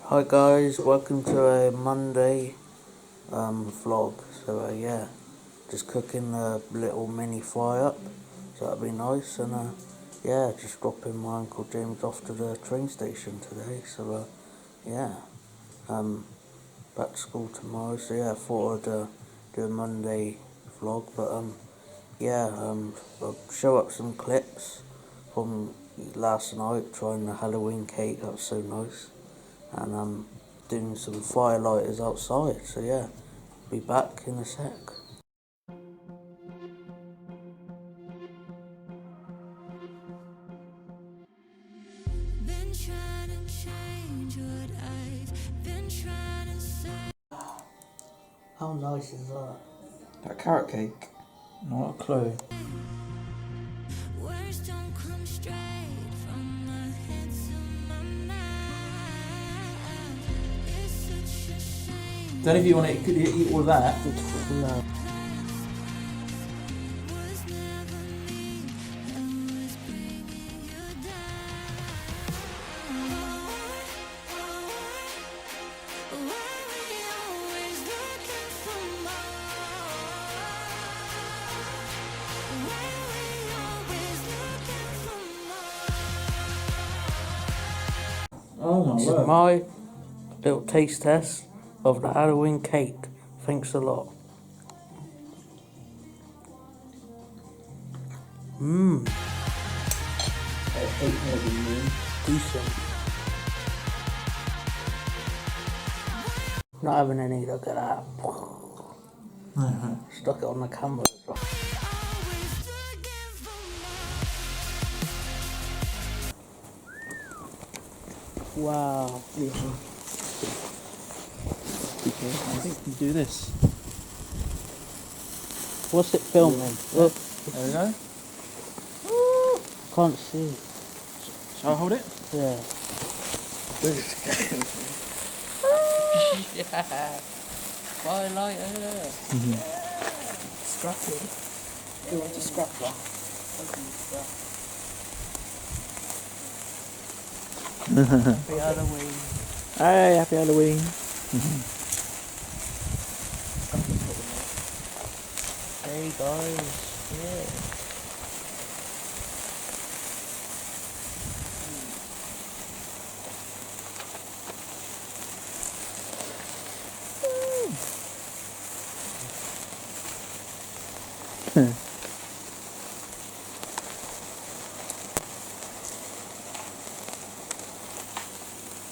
Hi guys, welcome to a Monday vlog. So yeah, just cooking a little mini fry up, so that'll be nice. And yeah, just dropping my Uncle James off to the train station today. So yeah, back to school tomorrow. So yeah, I thought I'd do a Monday vlog, but yeah, I'll show up some clips from last night trying the Halloween cake. That was so nice. And doing some firelighters outside. So yeah, be back in a sec. Been trying to change what I've been trying to say. How nice is that? That carrot cake? Not a clue. Words don't come straight from my head to my mouth. It's such a shame. Don't know if you want to eat all that. No. Was never me that was bringing you down. Why we always looking for more? Why we always looking for more? Oh my This is word. my little taste test of the Halloween cake. Thanks a lot. Decent. Not having any, look at that. Stuck it on the camera as well. Always looking for more. Wow. Beautiful. I think you do this. What's it filming? Look, There we go. can't see. Shall I hold it? Yeah. Yeah. Firelighter. Scrappy. You want to scrap one? Happy Halloween. Hey, happy Halloween. Hey guys. Yeah.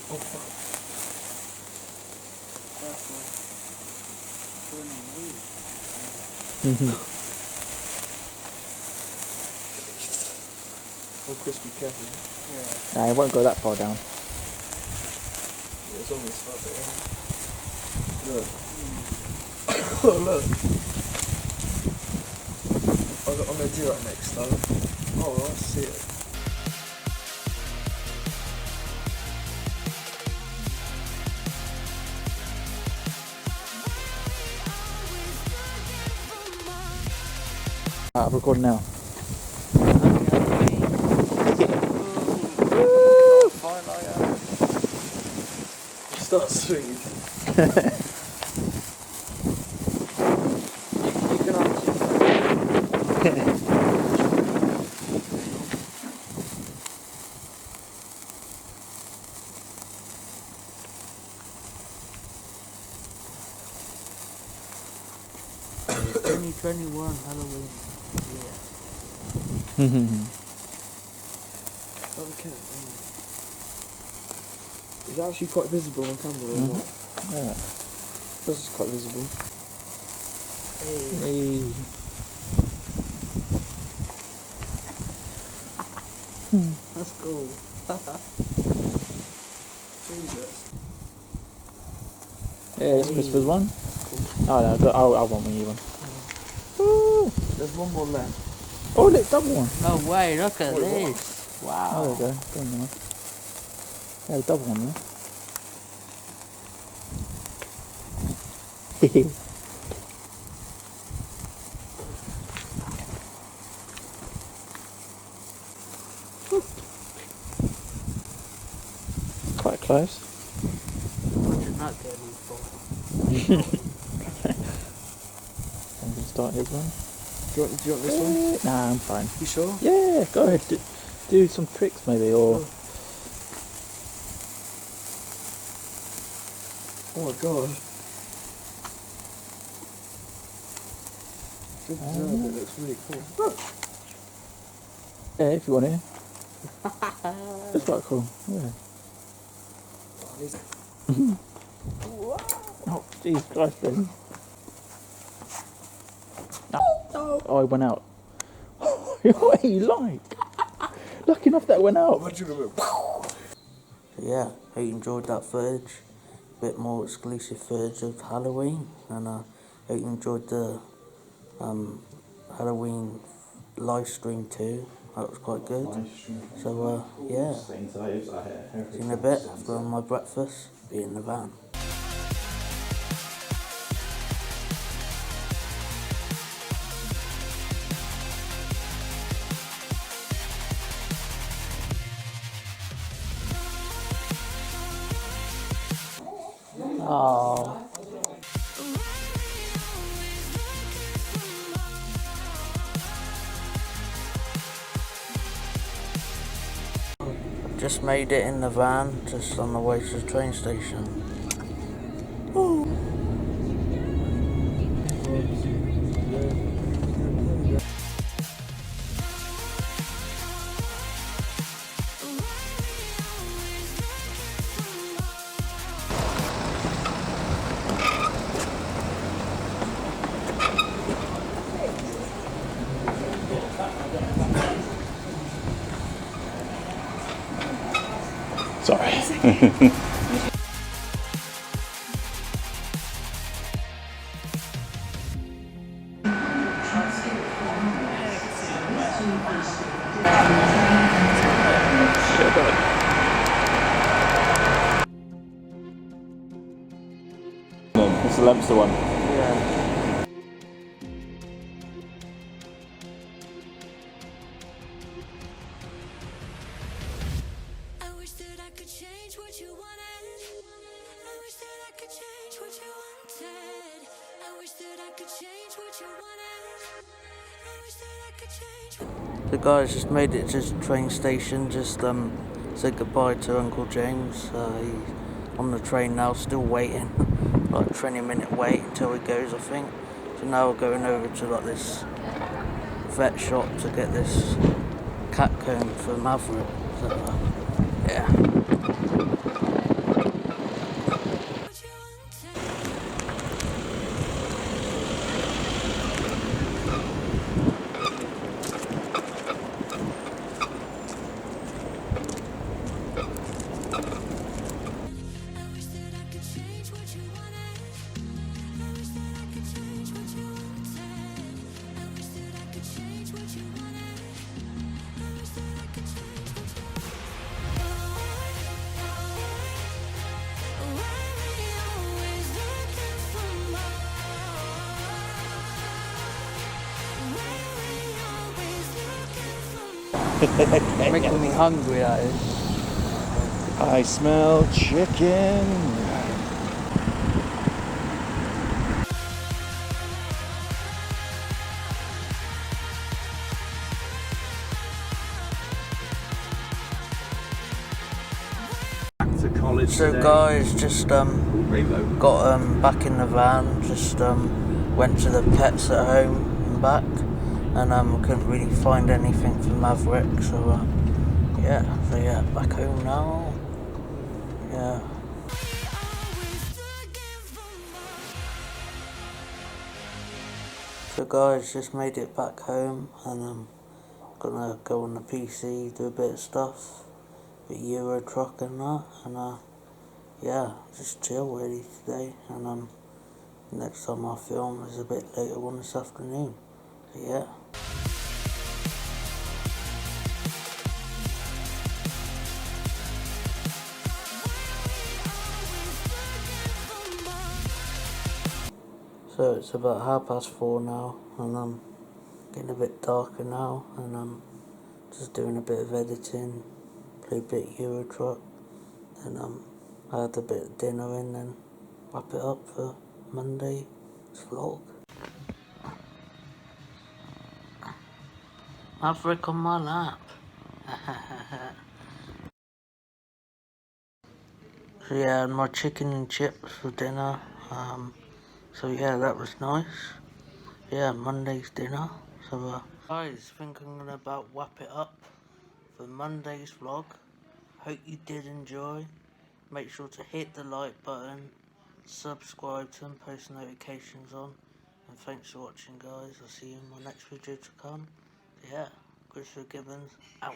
Oh fuck. Oh, crispy, careful. Nah, it won't go that far down. Yeah, it's almost not there. Look. Oh, look. I'm going to do that next time. Oh, I see it. I'm recording now. Start swinging. you can actually. It's 2021 Halloween. Yeah. Okay. It's actually quite visible on camera or not? Yeah. This is quite visible. Hey. That's cool. Jesus. Yeah, this Christmas one. Oh no, I want me one. Woo. There's one more left. Oh, look, double one. No way, look at Wait, what? this. Oh, Wow. there we go. Go on, man. Yeah, double one, yeah. Quite close. not getting involved. I'm gonna start his one. Do you want this one? Nah, I'm fine. You sure? Yeah, go ahead. Do some tricks maybe, or Oh my god. Good job, it looks really cool. yeah, if you want to. It's quite cool. Yeah. Oh, jeez, Christ, Ben. No. Oh, it went out. What are you like? Lucky enough that went out. Imagine a bit. Yeah, hope you enjoyed that footage. Bit more exclusive footage of Halloween, and hope you enjoyed the Halloween live stream too. That was quite good. So yeah, see you in a bit after my breakfast. Be in the van. Oh. Just made it in the van, just on the way to the train station. Sorry. It's the Leinster one. Yeah. I wish that I could change what you wanted. I wish that I could change what you wanted. I wish that I could change what you wanted. I wish that I could change. The guys just made it to the train station, just said goodbye to Uncle James. He's on the train now, still waiting. Like 20-minute wait until he goes, I think. So now we're going over to like this vet shop to get this cat comb for Maverick. So, yeah. What you wanted. I wish that I could change what you wanted. I wish that I could change what you wanted. I wish that I could change what you wanted. I wish that I could change what you Why we always looking for more? Why we always looking for more? Making me hungry, that is. I smell chicken. Back to college So today. guys, just got back in the van, just went to the pets at home and back, and couldn't really find anything for Maverick, so yeah, back home now. Yeah. Always looking for more. So guys, just made it back home, and I'm gonna go on the PC, do a bit of stuff, bit Euro Truck and that, and yeah, just chill really today, and next time I film is a bit later on this afternoon. So yeah. So it's about 4:30 now, and I'm getting a bit darker now, and I'm just doing a bit of editing, play a bit Euro Truck, and I had a bit of dinner in then wrap it up for Monday's vlog. Maverick on my lap. So yeah, and my chicken and chips for dinner. So yeah, that was nice. Yeah, Monday's dinner. So guys, think I'm gonna about wrap it up for Monday's vlog. Hope you did enjoy. Make sure to hit the like button, subscribe to and post notifications on. And thanks for watching, guys. I'll see you in my next video to come. So yeah, Christopher Gibbons out.